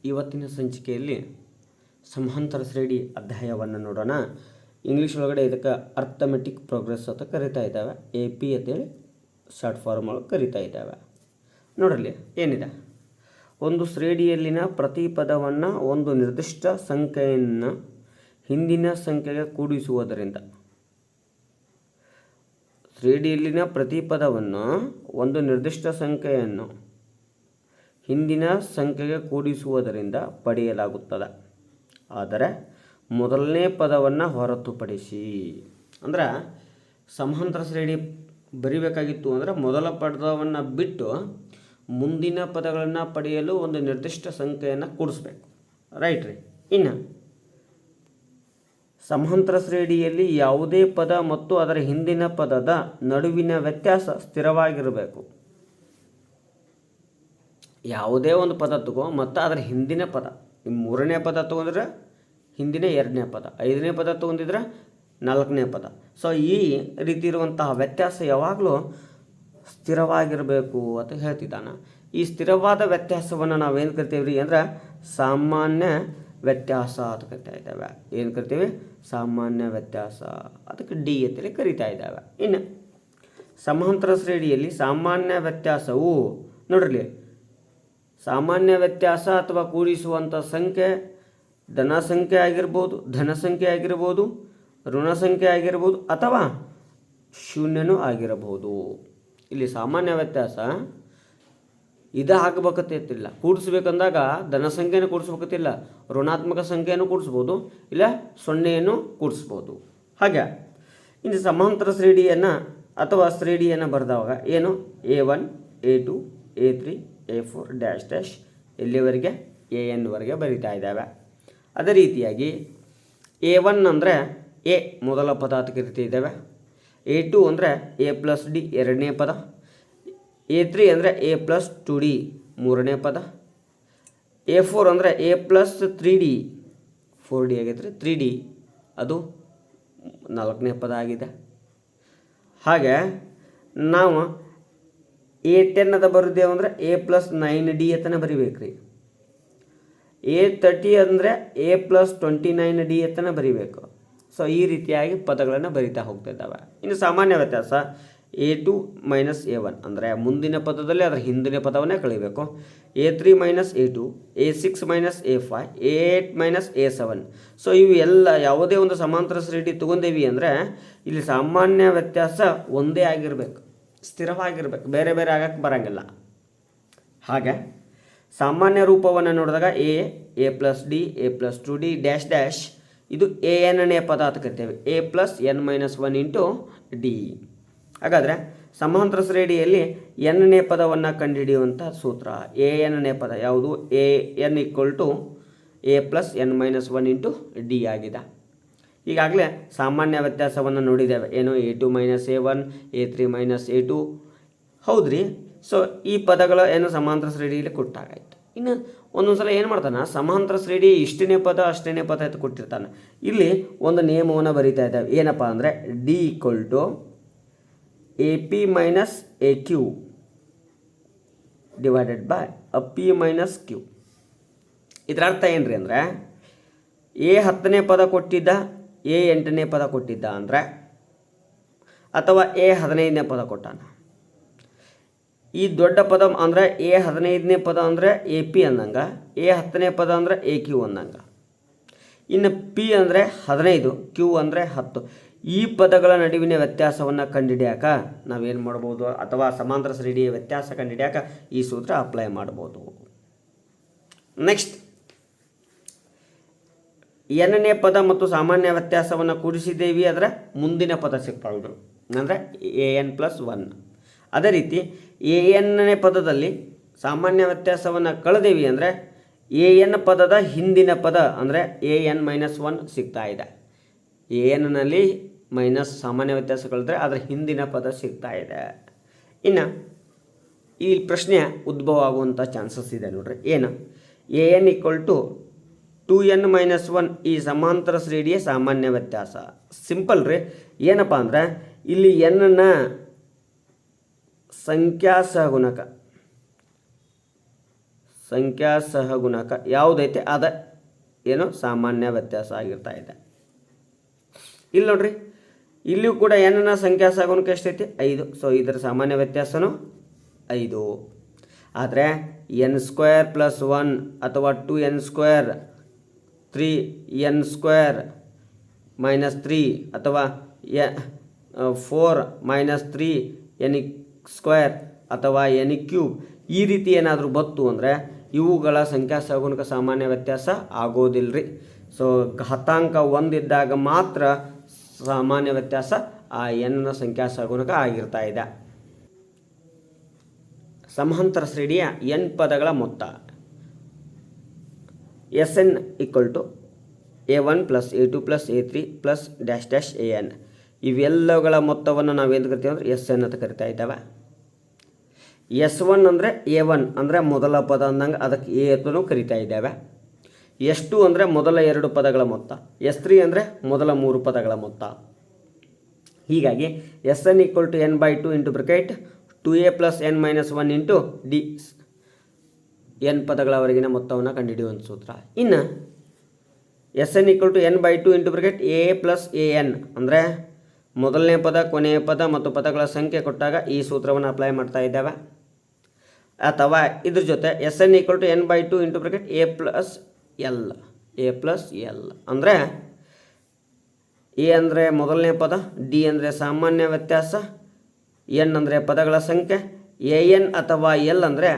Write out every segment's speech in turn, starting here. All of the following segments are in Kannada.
ಇವತ್ತಿನ ಸಂಚಿಕೆಯಲ್ಲಿ ಸಮಾಂತರ ಶ್ರೇಣಿ ಅಧ್ಯಾಯವನ್ನು ನೋಡೋಣ. ಇಂಗ್ಲೀಷ್ ಒಳಗಡೆ ಇದಕ್ಕೆ ಅರ್ಥಮೆಟಿಕ್ ಪ್ರೋಗ್ರೆಸ್ ಅಂತ ಕರಿತಾ ಇದ್ದಾವೆ, AP ಅಂತೇಳಿ ಶಾರ್ಟ್ ಫಾರ್ಮ್ ಒಳಗೆ ಕರಿತಾ ಇದ್ದಾವೆ. ನೋಡಲಿ ಏನಿದೆ, ಒಂದು ಶ್ರೇಣಿಯಲ್ಲಿನ ಪ್ರತಿ ಪದವನ್ನು ಒಂದು ನಿರ್ದಿಷ್ಟ ಸಂಖ್ಯೆಯನ್ನು ಹಿಂದಿನ ಸಂಖ್ಯೆಗೆ ಕೂಡಿಸುವುದರಿಂದ, ಶ್ರೇಣಿಯಲ್ಲಿನ ಪ್ರತಿ ಪದವನ್ನು ಒಂದು ನಿರ್ದಿಷ್ಟ ಸಂಖ್ಯೆಯನ್ನು ಹಿಂದಿನ ಸಂಖ್ಯೆಗೆ ಕೂಡಿಸುವುದರಿಂದ ಪಡೆಯಲಾಗುತ್ತದೆ. ಆದರೆ ಮೊದಲನೇ ಪದವನ್ನು ಹೊರತುಪಡಿಸಿ, ಅಂದ್ರೆ ಸಮಾಂತರ ಶ್ರೇಣಿ ಬರಿಬೇಕಾಗಿತ್ತು ಅಂದರೆ ಮೊದಲ ಪದವನ್ನು ಬಿಟ್ಟು ಮುಂದಿನ ಪದಗಳನ್ನು ಪಡೆಯಲು ಒಂದು ನಿರ್ದಿಷ್ಟ ಸಂಖ್ಯೆಯನ್ನು ಕೂಡಿಸ್ಬೇಕು. ರೈಟ್ ರೀ. ಇನ್ನು ಸಮಾಂತರ ಶ್ರೇಣಿಯಲ್ಲಿ ಯಾವುದೇ ಪದ ಮತ್ತು ಅದರ ಹಿಂದಿನ ಪದದ ನಡುವಿನ ವ್ಯತ್ಯಾಸ ಸ್ಥಿರವಾಗಿರಬೇಕು. ಯಾವುದೇ ಒಂದು ಪದ ತಗೋ ಮತ್ತು ಅದರ ಹಿಂದಿನ ಪದ, ಮೂರನೇ ಪದ ತೊಗೊಂಡ್ರೆ ಹಿಂದಿನ ಎರಡನೇ ಪದ, ಐದನೇ ಪದ ತೊಗೊಂಡಿದ್ರೆ ನಾಲ್ಕನೇ ಪದ. ಸೊ ಈ ರೀತಿ ಇರುವಂತಹ ವ್ಯತ್ಯಾಸ ಯಾವಾಗಲೂ ಸ್ಥಿರವಾಗಿರಬೇಕು ಅಂತ ಹೇಳ್ತಿದ್ದಾನೆ. ಈ ಸ್ಥಿರವಾದ ವ್ಯತ್ಯಾಸವನ್ನು ನಾವೇನು ಕರಿತೀವಿ ರೀ ಅಂದ್ರೆ ಸಾಮಾನ್ಯ ವ್ಯತ್ಯಾಸ ಅಂತ ಕರಿತಾ ಇದ್ದಾವೆ. ಏನು ಕರಿತೀವಿ? ಸಾಮಾನ್ಯ ವ್ಯತ್ಯಾಸ. ಅದಕ್ಕೆ D ಅಂತೇಳಿ ಕರಿತಾ ಇದ್ದಾವೆ. ಇನ್ನು ಸಮಾಂತರ ಶ್ರೇಣಿಯಲ್ಲಿ ಸಾಮಾನ್ಯ ವ್ಯತ್ಯಾಸವು ನೋಡ್ರಿ, ಸಾಮಾನ್ಯ ವ್ಯತ್ಯಾಸ ಅಥವಾ ಕೂಡಿಸುವಂಥ ಸಂಖ್ಯೆ ಧನ ಸಂಖ್ಯೆ ಆಗಿರ್ಬೋದು, ಧನ ಸಂಖ್ಯೆ ಆಗಿರ್ಬೋದು, ಋಣ ಸಂಖ್ಯೆ ಆಗಿರ್ಬೋದು, ಅಥವಾ ಶೂನ್ಯನೂ ಆಗಿರಬಹುದು. ಇಲ್ಲಿ ಸಾಮಾನ್ಯ ವ್ಯತ್ಯಾಸ ಇದು ಆಗಬೇಕತ್ತಿಲ್ಲ. ಕೂಡಿಸ್ಬೇಕಂದಾಗ ಧನ ಸಂಖ್ಯೆಯನ್ನು ಕೂಡಿಸ್ಬೇಕತ್ತಿಲ್ಲ, ಋಣಾತ್ಮಕ ಸಂಖ್ಯೆಯನ್ನು ಕೂಡಿಸ್ಬೋದು, ಇಲ್ಲ ಸೊನ್ನೆಯನ್ನು ಕೂಡಿಸ್ಬೋದು. ಹಾಗೆ ಇನ್ನು ಸಮಾಂತರ ಶ್ರೇಣಿಯನ್ನು ಅಥವಾ ಶ್ರೇಣಿಯನ್ನು ಬರೆದವಾಗ ಏನು A1 A2 A3 A4 dash dash ಎಲ್ಲಿವರೆಗೆ AN ವರೆಗೆ ಬರಿತಾ ಇದ್ದಾವೆ. ಅದೇ ರೀತಿಯಾಗಿ A1 ಅಂದರೆ A ಮೊದಲ ಪದ ಅಂತ ಕರಿತಿದ್ದೇವೆ, A2 ಅಂದರೆ A+D ಎರಡನೇ ಪದ, A3 ಅಂದರೆ A+2D ಮೂರನೇ ಪದ, A4 ಅಂದರೆ A+3D 4D ಆಗೈತ್ರಿ, 3D ಅದು ನಾಲ್ಕನೇ ಪದ ಆಗಿದೆ. ಹಾಗೆ ನಾವು A10 ಅದ ಬರೆದೇವು ಅಂದರೆ A+9D ಅಂತಲೇ ಬರಿಬೇಕು ರೀ. A30 ಅಂದರೆ A+29D ಅಂತಲೇ ಬರಿಬೇಕು. ಸೊ ಈ ರೀತಿಯಾಗಿ ಪದಗಳನ್ನು ಬರಿತಾ ಹೋಗ್ತಾ ಇದ್ದಾವೆ. ಇನ್ನು ಸಾಮಾನ್ಯ ವ್ಯತ್ಯಾಸ A2 ಮೈನಸ್ A1 ಅಂದರೆ ಮುಂದಿನ ಪದದಲ್ಲಿ ಅದರ ಹಿಂದಿನ ಪದವನ್ನೇ ಕಳಿಬೇಕು. A3 minus A2, A6 minus A5, A8 minus A7. So ಇವು ಎಲ್ಲ ಯಾವುದೇ ಒಂದು ಸಮಾಂತರ ಶ್ರೇಣಿ ತೊಗೊಂಡೇವಿ ಅಂದರೆ ಇಲ್ಲಿ ಸಾಮಾನ್ಯ ವ್ಯತ್ಯಾಸ ಒಂದೇ ಆಗಿರಬೇಕು, ಸ್ಥಿರವಾಗಿರ್ಬೇಕು, ಬೇರೆ ಬೇರೆ ಆಗಕ್ಕೆ ಬರೋಂಗಿಲ್ಲ. ಹಾಗೆ ಸಾಮಾನ್ಯ ರೂಪವನ್ನು ನೋಡಿದಾಗ A+D A+2D ಡ್ಯಾಶ್ ಡ್ಯಾಶ್ ಇದು ANನೇ ಪದ ಅಂತ ಕರಿತೇವೆ, A+n-1 ಇಂಟು D. ಹಾಗಾದರೆ ಸಮಾಂತರ ಶ್ರೇಣಿಯಲ್ಲಿ n-ನೇ ಪದವನ್ನು ಕಂಡುಹಿಡಿಯುವಂಥ ಸೂತ್ರ AN-ನೇ ಪದ ಯಾವುದು? AN = A+n-1 ಇಂಟು D ಆಗಿದೆ. ಈಗಾಗಲೇ ಸಾಮಾನ್ಯ ವ್ಯತ್ಯಾಸವನ್ನು ನೋಡಿದ್ದೇವೆ, ಏನು A2 minus A1, A3 minus A2. ಹೌದ್ರಿ. ಸೊ ಈ ಪದಗಳು ಏನು ಸಮಾಂತರ ಶ್ರೇಣಿಯಲ್ಲಿ ಕೊಟ್ಟಾಗಾಯ್ತು. ಇನ್ನು ಒಂದೊಂದು ಸಲ ಏನು ಮಾಡ್ತಾನೆ, ಸಮಾಂತರ ಶ್ರೇಣಿ ಇಷ್ಟನೇ ಪದ ಅಷ್ಟನೇ ಪದ ಅಂತ ಕೊಟ್ಟಿರ್ತಾನೆ. ಇಲ್ಲಿ ಒಂದು ನಿಯಮವನ್ನು ಬರೀತಾ ಇದ್ದಾವೆ, ಏನಪ್ಪ ಅಂದರೆ D = AP minus AQ divided by P minus Q. ಇದರ ಅರ್ಥ ಏನು ರೀ ಅಂದರೆ A 10ನೇ ಪದ ಕೊಟ್ಟಿದ್ದ, A 8ನೇ ಪದ ಕೊಟ್ಟಿದ್ದ ಅಂದರೆ, ಅಥವಾ A 15ನೇ ಪದ ಕೊಟ್ಟಾನ. ಈ ದೊಡ್ಡ ಪದ ಅಂದರೆ A 15ನೇ ಪದ ಅಂದರೆ AP ಅಂದಂಗೆ, A 10ನೇ ಪದ ಅಂದರೆ AQ ಅಂದಂಗೆ. ಇನ್ನು P ಅಂದರೆ 15, Q ಅಂದರೆ 10. ಈ ಪದಗಳ ನಡುವಿನ ವ್ಯತ್ಯಾಸವನ್ನು ಕಂಡುಹಿಡಿಯಾಕ ನಾವೇನು ಮಾಡ್ಬೋದು, ಅಥವಾ ಸಮಾಂತರ ಶ್ರೇಣಿಯ ವ್ಯತ್ಯಾಸ ಕಂಡುಹಿಡಿಯಾಕ ಈ ಸೂತ್ರ ಅಪ್ಲೈ ಮಾಡ್ಬೋದು. ನೆಕ್ಸ್ಟ್ n-ನೇ ಪದ ಮತ್ತು ಸಾಮಾನ್ಯ ವ್ಯತ್ಯಾಸವನ್ನು ಕೂಡಿಸಿದ್ದೇವೆ, ಅದರ ಮುಂದಿನ ಪದ ಸಿಗ್ತಾಯಿದ್ರು ಅಂದರೆ AN+1. ಅದೇ ರೀತಿ AN-ನೇ ಪದದಲ್ಲಿ ಸಾಮಾನ್ಯ ವ್ಯತ್ಯಾಸವನ್ನು ಕಳೆದೇವಿ ಅಂದರೆ AN ಪದದ ಹಿಂದಿನ ಪದ ಅಂದರೆ AN-1 ಸಿಗ್ತಾ ಇದೆ. AN-ನಲ್ಲಿ ಮೈನಸ್ ಸಾಮಾನ್ಯ ವ್ಯತ್ಯಾಸ ಕಳೆದ್ರೆ ಅದರ ಹಿಂದಿನ ಪದ ಸಿಗ್ತಾ ಇದೆ. ಇನ್ನು ಈ ಪ್ರಶ್ನೆ ಉದ್ಭವ ಆಗುವಂಥ ಚಾನ್ಸಸ್ ಇದೆ ನೋಡ್ರಿ. ಏನು? AN = 2n-1 ಈ ಸಮಾಂತರ ಶ್ರೇಣಿಯ ಸಾಮಾನ್ಯ ವ್ಯತ್ಯಾಸ. ಸಿಂಪಲ್ ರೀ. ಏನಪ್ಪ ಅಂದರೆ ಇಲ್ಲಿ n-ನ ಸಂಖ್ಯಾ ಸಹಗುಣಕ ಸಂಖ್ಯಾ ಸಹಗುಣಕ ಯಾವುದೈತೆ ಅದ ಏನು ಸಾಮಾನ್ಯ ವ್ಯತ್ಯಾಸ ಆಗಿರ್ತಾ ಇದೆ. ಇಲ್ಲಿ ನೋಡ್ರಿ, ಇಲ್ಲಿಯೂ ಕೂಡ ಎನ್ನ ಸಂಖ್ಯಾ ಸಹಗುಣಕ ಎಷ್ಟೈತಿ 5. ಸೊ ಇದರ ಸಾಮಾನ್ಯ ವ್ಯತ್ಯಾಸನೂ 5. ಆದರೆ n² + 1 ಅಥವಾ 2n² 3n² -3 ಅಥವಾ 4 - 3n² ಅಥವಾ n³ ಈ ರೀತಿ ಏನಾದರೂ ಬತ್ತು ಅಂದರೆ ಇವುಗಳ ಸಂಖ್ಯಾ ಸಹಗುಣಕ ಸಾಮಾನ್ಯ ವ್ಯತ್ಯಾಸ ಆಗೋದಿಲ್ಲ ರೀ. ಸೊ ಘಾತಾಂಕ 1 ಇದ್ದಾಗ ಮಾತ್ರ ಸಾಮಾನ್ಯ ವ್ಯತ್ಯಾಸ ಆ ಎನ್ನ ಸಂಖ್ಯಾ ಸಹಗುಣಕ ಆಗಿರ್ತಾ ಇದೆ. ಸಮಾಂತರ ಶ್ರೇಣಿಯ n ಪದಗಳ ಮೊತ್ತ Sn = a1 + a2 + a3 + an. ಇವೆಲ್ಲಗಳ ಮೊತ್ತವನ್ನು ನಾವೇನು ಕರಿತೀವಿ ಅಂದರೆ Sn ಅಂತ ಕರಿತಾ ಇದ್ದಾವೆ. S1 ಅಂದರೆ a1 ಅಂದರೆ ಮೊದಲ ಪದ ಅಂದಂಗೆ ಅದಕ್ಕೆ a ಅಂತಲೂ ಕರಿತಾ ಇದ್ದೇವೆ. S2 ಅಂದರೆ ಮೊದಲ 2 ಪದಗಳ ಮೊತ್ತ. S3 ಅಂದರೆ ಮೊದಲ 3 ಪದಗಳ ಮೊತ್ತ. ಹೀಗಾಗಿ Sn = n/2 × 2a + n - 1 × d n ಪದಗಳವರೆಗಿನ ಮೊತ್ತವನ್ನು ಕಂಡುಹಿಡಿಯುವಂಥ ಸೂತ್ರ. ಇನ್ನು Sn = n/2 × a + an ಅಂದರೆ ಮೊದಲನೇ ಪದ, ಕೊನೆಯ ಪದ ಮತ್ತು ಪದಗಳ ಸಂಖ್ಯೆ ಕೊಟ್ಟಾಗ ಈ ಸೂತ್ರವನ್ನು ಅಪ್ಲೈ ಮಾಡ್ತಾ ಇದ್ದೇವೆ. ಅಥವಾ ಇದ್ರ ಜೊತೆ Sn = n/2 × a + l ಅಂದರೆ ಎ ಅಂದರೆ ಮೊದಲನೇ ಪದ, ಡಿ ಅಂದರೆ ಸಾಮಾನ್ಯ ವ್ಯತ್ಯಾಸ, ಎನ್ ಅಂದರೆ ಪದಗಳ ಸಂಖ್ಯೆ, an ಅಥವಾ ಎಲ್ ಅಂದರೆ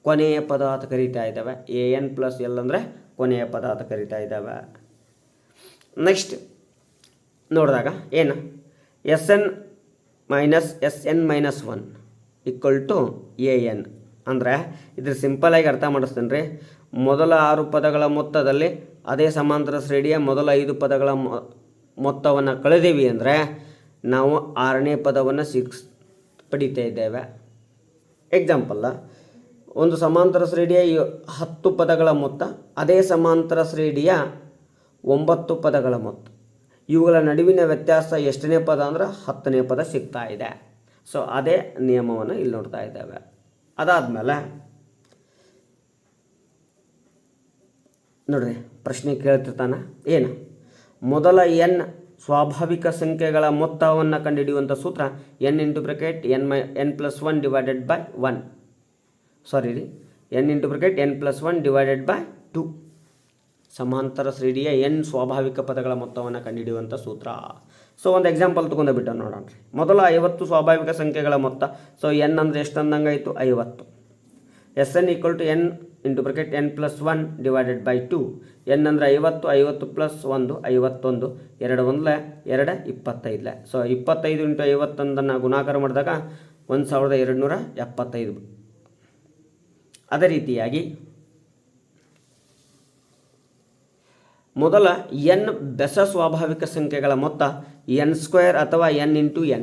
ಕೊನೆಯ ಪದ ಅಂತ ಕರೀತಾ ಇದ್ದಾವೆ. an + l ಅಂದರೆ ಕೊನೆಯ ಪದ ಅಂತ ಕರೀತಾ ಇದ್ದಾವೆ. ನೆಕ್ಸ್ಟ್ ನೋಡಿದಾಗ ಏನು Sn - Sn - 1 = an ಅಂದರೆ ಇದ್ರ ಸಿಂಪಲಾಗಿ ಅರ್ಥ ಮಾಡಿಸ್ತೇನೆ ರೀ. ಮೊದಲ 6 ಪದಗಳ ಮೊತ್ತದಲ್ಲಿ ಅದೇ ಸಮಾಂತರ ಶ್ರೇಣಿಯ ಮೊದಲ 5 ಪದಗಳ ಮೊತ್ತವನ್ನು ಕಳೆದೀವಿ ಅಂದರೆ ನಾವು 6ನೇ ಪದವನ್ನು ಪಡಿತಾ ಇದ್ದೇವೆ. ಎಕ್ಸಾಂಪಲ್ಲ, ಒಂದು ಸಮಾಂತರ ಶ್ರೇಣಿಯ 10 ಪದಗಳ ಮೊತ್ತ ಅದೇ ಸಮಾಂತರ ಶ್ರೇಣಿಯ 9 ಪದಗಳ ಮೊತ್ತ. ಇವುಗಳ ನಡುವಿನ ವ್ಯತ್ಯಾಸ ಎಷ್ಟನೇ ಪದ ಅಂದ್ರೆ 10ನೇ ಪದ ಸಿಗ್ತಾ ಇದೆ. ಸೊ ಅದೇ ನಿಯಮವನ್ನು ಇಲ್ಲಿ ನೋಡ್ತಾ ಇದ್ದೇವೆ. ಅದಾದಮೇಲೆ ನೋಡ್ರಿ, ಪ್ರಶ್ನೆ ಕೇಳ್ತಿರ್ತಾನೆ ಏನು, ಮೊದಲ n ಸ್ವಾಭಾವಿಕ ಸಂಖ್ಯೆಗಳ ಮೊತ್ತವನ್ನು ಕಂಡುಹಿಡಿಯುವಂಥ ಸೂತ್ರ n × n + 1 / 1 ಸಾರಿ ರೀ n × n + 1 / 2 ಸಮಾಂತರ ಶ್ರೇಣಿಯ n ಸ್ವಾಭಾವಿಕ ಪದಗಳ ಮೊತ್ತವನ್ನು ಕಂಡುಹಿಡಿಯುವಂಥ ಸೂತ್ರ. ಸೊ ಒಂದು ಎಕ್ಸಾಂಪಲ್ ತೊಗೊಂಡ್ಬಿಟ್ಟು ನೋಡೋಣ ರೀ. ಮೊದಲ 50 ಸ್ವಾಭಾವಿಕ ಸಂಖ್ಯೆಗಳ ಮೊತ್ತ. ಸೊ n ಅಂದರೆ ಎಷ್ಟು ಅಂದಂಗಾಯಿತು 50. Sn = n × n + 1 / 2. n ಅಂದರೆ 50, 50 + 1 51, 2 1 2 25. ಸೊ 25 × 51 ಗುಣಾಕಾರ ಮಾಡಿದಾಗ 1275. ಅದೇ ರೀತಿಯಾಗಿ ಮೊದಲ n ಬೆಸ ಸ್ವಾಭಾವಿಕ ಸಂಖ್ಯೆಗಳ ಮೊತ್ತ n² ಅಥವಾ n × n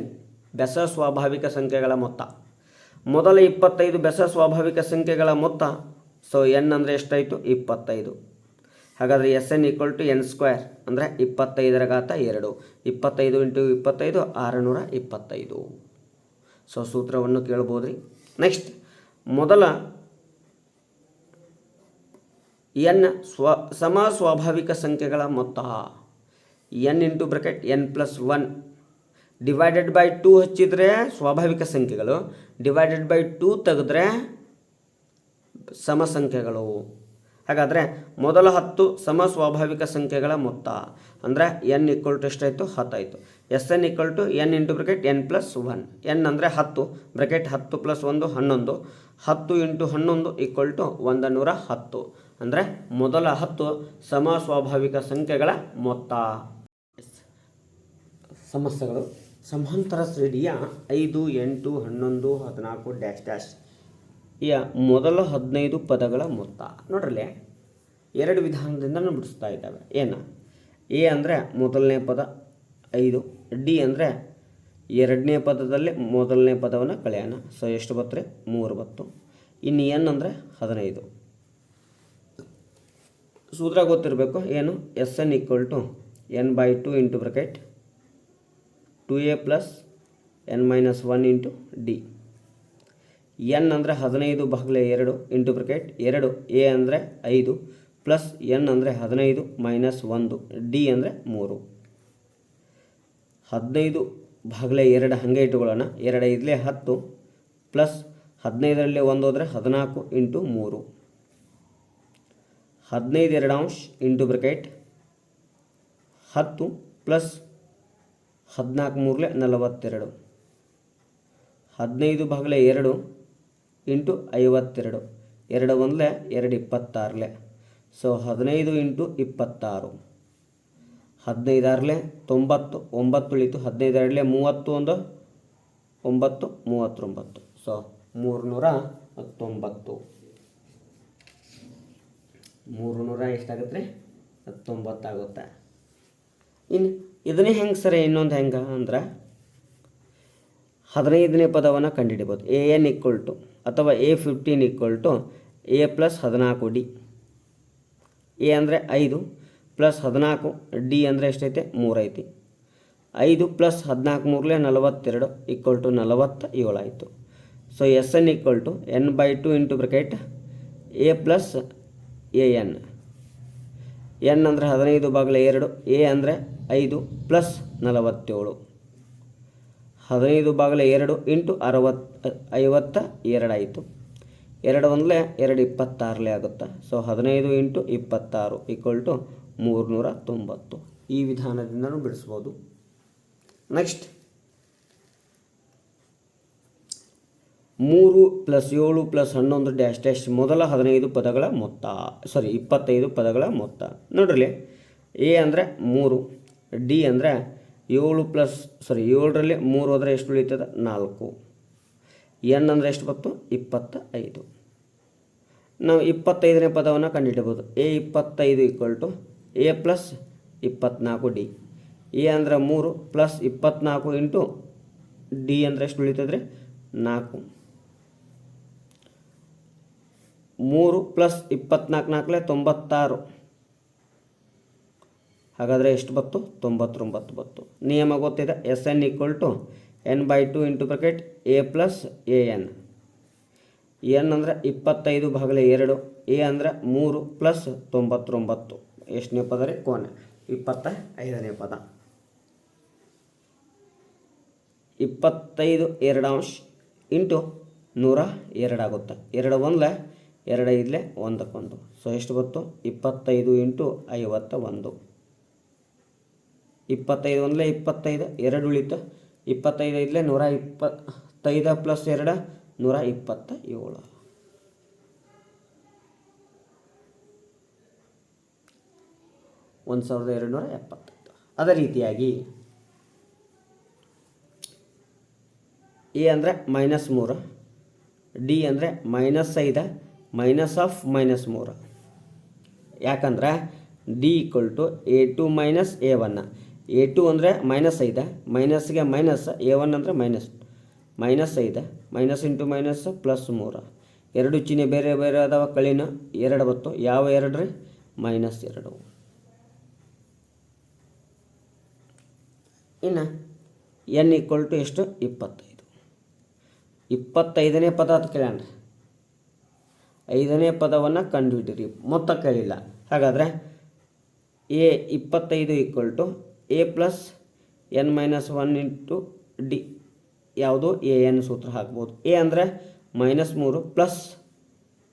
ಬೆಸ ಸ್ವಾಭಾವಿಕ ಸಂಖ್ಯೆಗಳ ಮೊತ್ತ. ಮೊದಲ 25 ಬೆಸ ಸ್ವಾಭಾವಿಕ ಸಂಖ್ಯೆಗಳ ಮೊತ್ತ. ಸೊ n ಅಂದರೆ ಎಷ್ಟಾಯಿತು 25. ಹಾಗಾದರೆ Sn = n² ಅಂದರೆ 25^2. 25 × 25 625. ಸೊ ಸೂತ್ರವನ್ನು ಕೇಳ್ಬೋದು ರೀ. ನೆಕ್ಸ್ಟ್ ಮೊದಲ n ಸ್ವಾಭಾವಿಕ ಸಂಖ್ಯೆಗಳ ಮೊತ್ತ n × n + 1 / 2 ಹಚ್ಚಿದರೆ ಸ್ವಾಭಾವಿಕ ಸಂಖ್ಯೆಗಳು, /2 ತೆಗೆದ್ರೆ ಸಮಸಂಖ್ಯೆಗಳು. ಹಾಗಾದರೆ ಮೊದಲ 10 ಸ್ವಾಭಾವಿಕ ಸಂಖ್ಯೆಗಳ ಮೊತ್ತ ಅಂದರೆ n = ಎಷ್ಟಾಯಿತು 10 ಆಯಿತು. Sn = n × n + 1. n ಅಂದರೆ 10 ಬ್ರ್ಯಾಕೆಟ್ 10 + 1 11. 10 × 11 = 110 ಅಂದರೆ ಮೊದಲ 10 ಸ್ವಾಭಾವಿಕ ಸಂಖ್ಯೆಗಳ ಮೊತ್ತ. ಸಮಸ್ಯೆಗಳು ಸಮಾಂತರ ಶ್ರೇಣಿಯ 5, 8, 11, 14 ಯ ಮೊದಲ 15 ಪದಗಳ ಮೊತ್ತ. ನೋಡ್ರಲ್ಲೇ 2 ವಿಧಾನದಿಂದ ಬಿಡಿಸ್ತಾ ಇದ್ದಾವೆ. ಏನು, ಎ ಅಂದರೆ ಮೊದಲನೇ ಪದ 5, ಡಿ ಅಂದರೆ ಎರಡನೇ ಪದದಲ್ಲಿ ಮೊದಲನೇ ಪದವನ್ನು ಕಳೆಯೋಣ. ಸೊ ಎಷ್ಟು ಬರ್ತರೆ 3 ಬತ್ತು. ಇನ್ನು ಎನ್ ಅಂದರೆ 15. ಸೂತ್ರ ಗೊತ್ತಿರಬೇಕು ಏನು, Sn = n/2 × 2a + n - 1 × d. N ಅಂದರೆ 15/2 ಇಂಟು ಬ್ರಕೆಟ್ 2 ಎ ಅಂದರೆ 5 ಪ್ಲಸ್ ಎನ್ ಅಂದರೆ 15 ಮೈನಸ್ 1 ಡಿ ಅಂದರೆ 3. 15/2 ಹಾಗೆ ಇಟ್ಟುಕೊಳ್ಳೋಣ. 2 5 10 ಪ್ಲಸ್ 15ರಲ್ಲಿ 1 ಹೋದರೆ 14 into 3. 15 2 into bracket 10 plus 14 3 42. 15/2 into 52. 2 1 2 26. So 15 into 26. 15 6 90. 9 ಉಳಿತು. 15 2 31 9 39. ಸೊ 390. 300 ಎಷ್ಟಾಗುತ್ತೆ ರೀ? 90 ಆಗುತ್ತೆ. ಇನ್ನು ಇದನ್ನೇ ಹೆಂಗೆ ಸರಿ ಇನ್ನೊಂದು ಹೆಂಗೆ ಅಂದ್ರೆ 15ನೇ ಪದವನ್ನು ಕಂಡುಹಿಡಿಬೋದು. AN = ಅಥವಾ A15 = A plus 14D. A ಅಂದರೆ 5 ಪ್ಲಸ್ 14 ಡಿ ಅಂದರೆ ಎಷ್ಟೈತೆ? 3 ಐತಿ. 5 ಪ್ಲಸ್ 14 3 42 = 47 ಆಯಿತು. So SN = n/2 into bracket A plus AN. N ಅಂದರೆ 15/2 ಎ ಅಂದರೆ 5 ಪ್ಲಸ್ 47. 15/2 ಇಂಟು 52 ಆಯಿತು. 2 1 2 26 ಆಗುತ್ತೆ. So 15 into 26 = 390. ಈ ವಿಧಾನದಿಂದನೂ ಬಿಡಿಸ್ಬೋದು. ನೆಕ್ಸ್ಟ್ 3 + 7 + 11 ಡ್ಯಾಶ್ ಡ್ಯಾಶ್ ಮೊದಲ 15 ಪದಗಳ ಮೊತ್ತ. 25 ಪದಗಳ ಮೊತ್ತ ನೋಡ್ರಿ. ಎ ಅಂದರೆ 3, ಡಿ ಅಂದರೆ 7ರಲ್ಲಿ 3 ಹೋದರೆ ಎಷ್ಟು ಉಳಿತದೆ? 4. ಎನ್ ಅಂದರೆ ಎಷ್ಟು ಬಂತು? 25. ನಾವು 25ನೇ ಪದವನ್ನು ಕಂಡುಹಿಡಬಹುದು. A25 = A plus 24D. A ಅಂದರೆ 3 ಪ್ಲಸ್ 24 ಇಂಟು ಡಿ ಅಂದರೆ ಎಷ್ಟು ಉಳಿತದ್ರಿ? 4. 3 ಪ್ಲಸ್ 24 96. ಹಾಗಾದರೆ ಎಷ್ಟು ಬಂತು? 99 ಬಂತು. ನಿಯಮ ಗೊತ್ತಿದೆ. SN = n/2 into bracket A plus AN. N ಅಂದರೆ 25/2. ಎ ಅಂದರೆ 3 ಪ್ಲಸ್ 99. ಎಷ್ಟನೇ ಪದ ರೀ? ಕೊನೆ 25ನೇ ಪದ. 25 2 ಇಂಟು 102 ಆಗುತ್ತೆ. 2 1 2 5 1. ಸೊ ಎಷ್ಟು ಬಂತು? 25 ಇಂಟು 51. 25 1 25 2 ಉಳಿತು. 25 5 125 ಪ್ಲಸ್ 2 127. 1275. ಅದೇ ರೀತಿಯಾಗಿ ಎ ಅಂದರೆ -3, ಡಿ ಅಂದರೆ -5 ಮೈನಸ್ ಆಫ್ -3. ಯಾಕಂದ್ರೆ D = A2 minus A1. A2 ಅಂದರೆ -5, ಮೈನಸ್ಗೆ ಮೈನಸ್, A1 ಅಂದರೆ -5 ಮೈನಸ್ ಇಂಟು ಮೈನಸ್ ಪ್ಲಸ್ 3. 2 ಚಿಹ್ನೆ ಬೇರೆ ಬೇರೆ ಅದಾವ. ಕಳಿನ 2 ಬತ್ತು. ಯಾವ 2 ರೀ? -2. ಇನ್ನು n = ಎಷ್ಟು? 25. 25ನೇ ಪದ ಅಂತ ಕೇಳ್ಯಾನ. 5ನೇ ಪದವನ್ನು ಕಂಡುಹಿಡಿರಿ. ಮೊತ್ತ ಕೇಳಿಲ್ಲ. ಹಾಗಾದರೆ A25 = A plus n-1 into D. ಯಾವುದು? AN ಸೂತ್ರ ಹಾಕ್ಬೋದು. ಎ ಅಂದರೆ -3 ಪ್ಲಸ್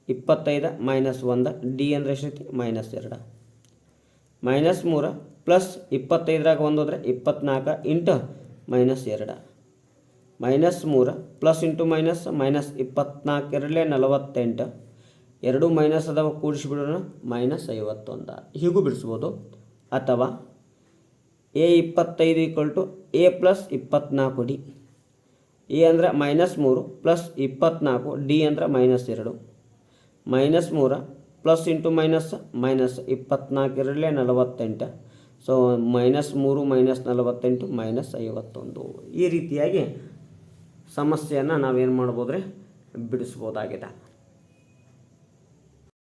25 ಮೈನಸ್ 1. ಡಿ ಅಂದರೆ ಎಷ್ಟೈತಿ? -2. -3 ಪ್ಲಸ್ 25ರಾಗ 1 ಹೋದರೆ 24 into -2. -3 plus into minus -24 48. 2 minus ಅದಾವ, ಕೂಡಿಸಿಬಿಡೋಣ -51. ಹೀಗೂ ಬಿಡಿಸ್ಬೋದು. ಅಥವಾ A25 = A plus 24D. A ಅಂದರೆ -3 ಪ್ಲಸ್ 24, ಡಿ ಅಂದರೆ -2. -3 ಪ್ಲಸ್ ಇಂಟು ಮೈನಸ್ -24 48. ಸೊ -3 -48 -51. ಈ ರೀತಿಯಾಗಿ ಸಮಸ್ಯೆಯನ್ನು ನಾವೇನು ಮಾಡ್ಬೋದು ರೀ? ಬಿಡಿಸ್ಬೋದಾಗಿದೆ.